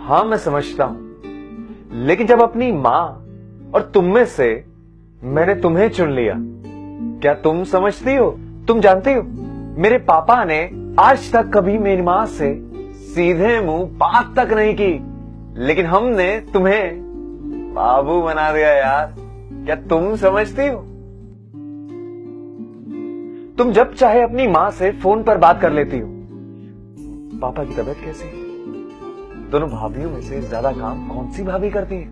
हाँ मैं समझता हूं, लेकिन जब अपनी मां और तुम में से मैंने तुम्हें चुन लिया, क्या तुम समझती हो? तुम जानती हो, मेरे पापा ने आज तक कभी मेरी मां से सीधे मुंह बात तक नहीं की, लेकिन हमने तुम्हें बाबू बना दिया यार। क्या तुम समझती हो? तुम जब चाहे अपनी मां से फोन पर बात कर लेती हो। पापा की तबीयत कैसी है? दोनों भाभीयों में से ज्यादा काम कौन सी भाभी करती है?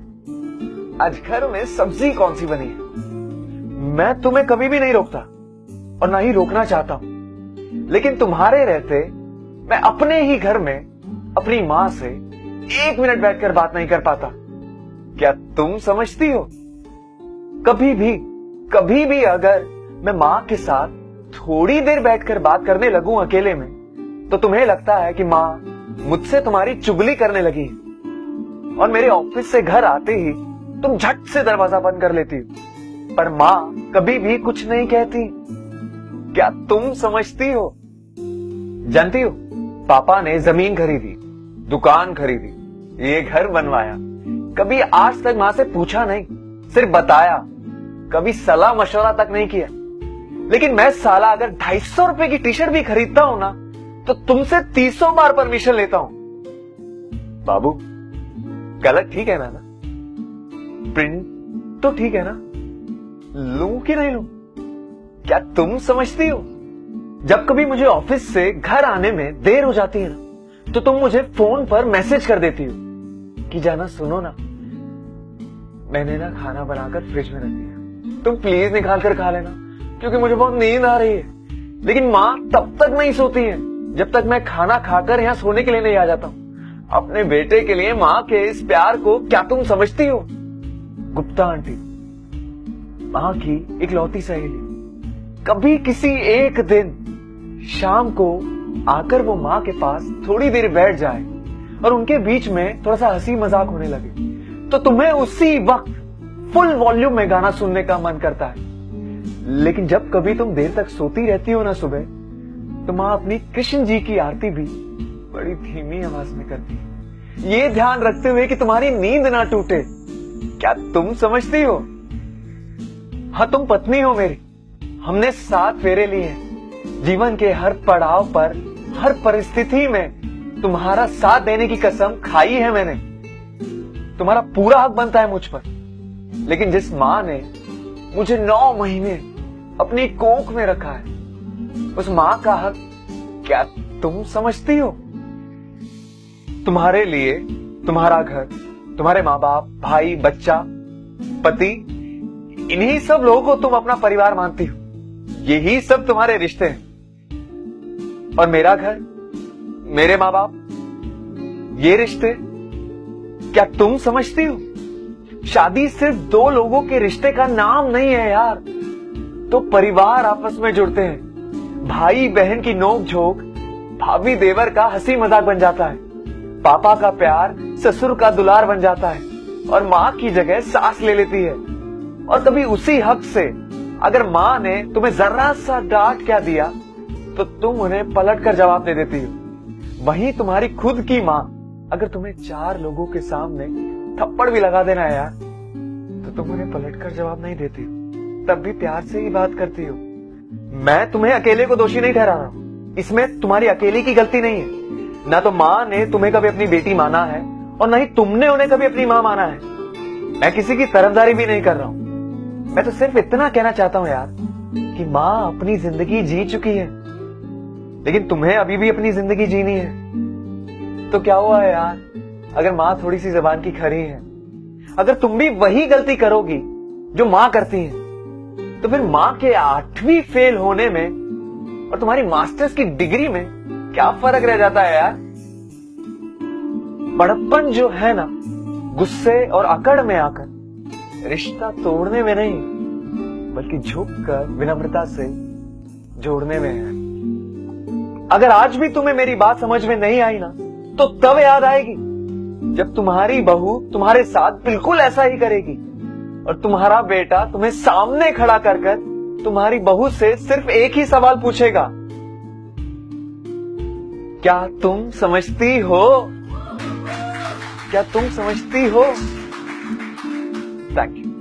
आज घर में सब्जी कौन सी बनी है? मैं तुम्हें कभी भी नहीं रोकता और ना ही रोकना चाहता हूं, लेकिन तुम्हारे रहते मैं अपने ही घर में अपनी मां से 1 मिनट बैठकर बात नहीं कर पाता। क्या तुम समझती हो? कभी भी अगर मैं मां के साथ थोड़ी देर बैठकर बात करने लगूं अकेले में, तो तुम्हें लगता है कि मां मुझसे तुम्हारी चुगली करने लगी है और मेरे ऑफिस से घर आते ही तुम झट से दरवाजा बंद कर लेती हो, पर मां कभी भी कुछ नहीं कहती। क्या तुम समझती हो? जानती हो, पापा ने जमीन खरीदी, दुकान खरीदी, ये घर बनवाया, कभी आज तक मां से पूछा नहीं, सिर्फ बताया, कभी सलाह मशवरा तक नहीं किया। लेकिन मैं साला अगर 250 रुपए की टी शर्ट भी खरीदता हूं ना, तो तुमसे 300 बार परमिशन लेता हूं। बाबू, कलर ठीक है ना? प्रिंट तो ठीक है ना? लूं कि नहीं लूं? क्या तुम समझती हो? जब कभी मुझे ऑफिस से घर आने में देर हो जाती है ना, तो तुम मुझे फोन पर मैसेज कर देती हो कि जाना सुनो ना, मैंने ना खाना बनाकर फ्रिज में रख दिया, तुम प्लीज निकाल कर खा लेना, क्योंकि मुझे बहुत नींद आ रही है। लेकिन मां तब तक नहीं सोती है जब तक मैं खाना खाकर यहां सोने के लिए नहीं आ जाता हूं। अपने बेटे के लिए मां के इस प्यार को क्या तुम समझती हो? गुप्ता आंटी, मां की इकलौती सहेली, कभी किसी एक दिन शाम को आकर वो मां के पास थोड़ी देर बैठ जाए और उनके बीच में थोड़ा सा हंसी मजाक होने लगे, तो तुम्हें उसी वक्त फुल वॉल्यूम में गाना सुनने का मन करता है। लेकिन जब कभी तुम देर तक सोती रहती हो ना सुबह, तो मां अपनी कृष्ण जी की आरती भी बड़ी धीमी आवाज में करती है, ये ध्यान रखते हुए कि तुम्हारी नींद ना टूटे। क्या तुम समझती हो? हाँ, तुम पत्नी हो मेरी, हमने 7 फेरे लिए हैं। जीवन के हर पड़ाव पर, हर परिस्थिति में तुम्हारा साथ देने की कसम खाई है मैंने। तुम्हारा पूरा हक बनता है मुझ पर, लेकिन जिस मां ने मुझे 9 महीने अपनी कोख में रखा है, उस मां का हक क्या तुम समझती हो? तुम्हारे लिए तुम्हारा घर, तुम्हारे माँ बाप, भाई, बच्चा, पति, इन्हीं सब लोगों को तुम अपना परिवार मानती हो। यही सब तुम्हारे रिश्ते हैं। और मेरा घर, मेरे माँ बाप, ये रिश्ते क्या तुम समझती हो? शादी सिर्फ 2 लोगों के रिश्ते का नाम नहीं है यार, तो परिवार आपस में जुड़ते हैं। भाई बहन की नोक झोंक भाभी देवर का हंसी मजाक बन जाता है, पापा का प्यार ससुर का दुलार बन जाता है, और मां की जगह सास ले लेती है। और कभी उसी हक से अगर मां ने तुम्हें जरा सा डांट क्या दिया, तो तुम उन्हें पलट कर जवाब दे देती हो। वहीं तुम्हारी खुद की मां अगर तुम्हें 4 लोगों के सामने थप्पड़ भी लगा देना है यार, तो तुम उन्हें पलट कर जवाब नहीं देती हो, तब भी प्यार से ही बात करती हो। मैं तुम्हें अकेले को दोषी नहीं ठहरा रहा हूं, इसमें तुम्हारी अकेले की गलती नहीं है। ना तो मां ने तुम्हें कभी अपनी बेटी माना है, और ना ही तुमने उन्हें कभी अपनी मां माना है। मैं किसी की तरफदारी भी नहीं कर रहा हूं, मैं तो सिर्फ इतना कहना चाहता हूं यार कि मां अपनी जिंदगी जी चुकी है, लेकिन तुम्हें अभी भी अपनी जिंदगी जीनी है। तो क्या हुआ है यार अगर मां थोड़ी सी जबान की खरी है? अगर तुम भी वही गलती करोगी जो मां करती है, तो फिर मां के 8वीं फेल होने में और तुम्हारी मास्टर्स की डिग्री में क्या फर्क रह जाता है यार? बड़प्पन जो है ना, गुस्से और अकड़ में आकर रिश्ता तोड़ने में नहीं, बल्कि झुककर विनम्रता से जोड़ने में है। अगर आज भी तुम्हें मेरी बात समझ में नहीं आई ना, तो तब याद आएगी जब तुम्हारी बहू तुम्हारे साथ बिल्कुल ऐसा ही करेगी, और तुम्हारा बेटा तुम्हें सामने खड़ा कर तुम्हारी बहू से सिर्फ एक ही सवाल पूछेगा, क्या तुम समझती हो? क्या तुम समझती हो? Thank you.